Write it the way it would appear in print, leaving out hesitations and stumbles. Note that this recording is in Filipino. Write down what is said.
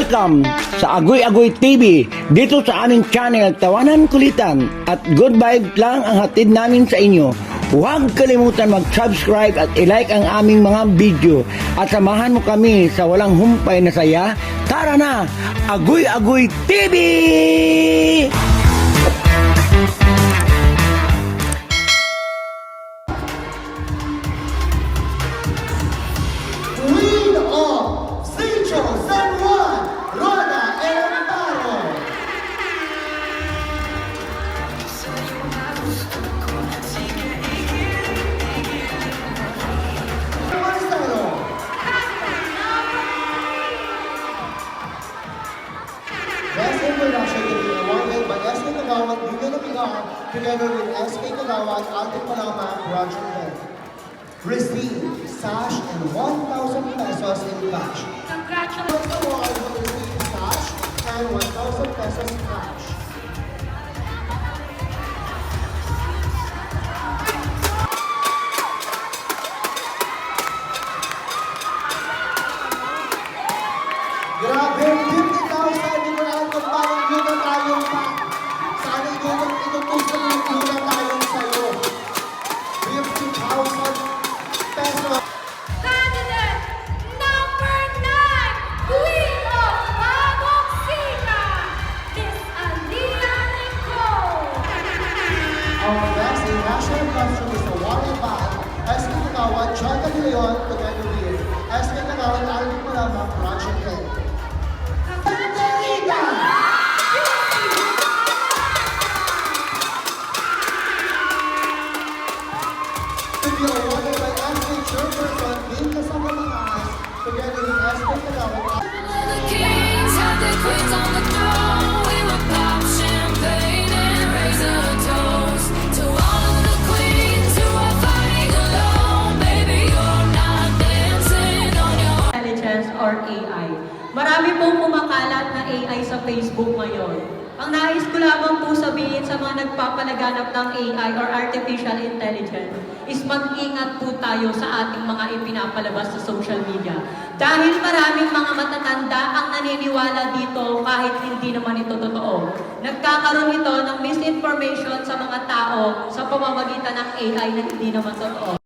Welcome sa Agoy Agoy TV. Dito sa aming channel, Tawanan Kulitan at good vibes lang ang hatid namin sa inyo. Huwag kalimutan mag-subscribe at i-like ang aming mga video. At samahan mo kami sa walang humpay na saya. Tara na! Agoy Agoy TV! Queen of Sicho San Juan, Rhoda Emparo. Marcelo. Best in production to be awarded by SK Kagawad, Union of PR, together with SK Kagawad, Alvin Palama, Project Head. Receive sash and 1,000 pesos in cash. Congratulations! The award will receive sash and 1,000 pesos cash. Grabe, 50,000 din na kung parang yun na tayong pa. Sana inutusan yung yun na tayong sa'yo. 50,000 pesos. Candidate number 9, Queen of Bagong Sika, Miss Alia Nicole. Our best in national costume is awarded by SK Kagawad, John De Leon, together with SK Kagawad, Alvin Palama, Project Head. Caterina! To be awarded by SK Chairperson, Dean Casabalangas, together with SK Kagawad, The kings had their queens on the throne. We would pop champagne and raise a toast to all of the queens who are fighting alone. Baby, you're not dancing on your own. Intelligence or AI. Marami pong kumakalat na AI sa Facebook ngayon. Ang nais ko lamang po sabihin sa mga nagpapalaganap ng AI or Artificial Intelligence is mag-ingat po tayo sa ating mga ipinapalabas sa social media. Dahil maraming mga matatanda ang naniniwala dito kahit hindi naman ito totoo. Nagkakaroon ito ng misinformation sa mga tao sa pamamagitan ng AI na hindi naman totoo.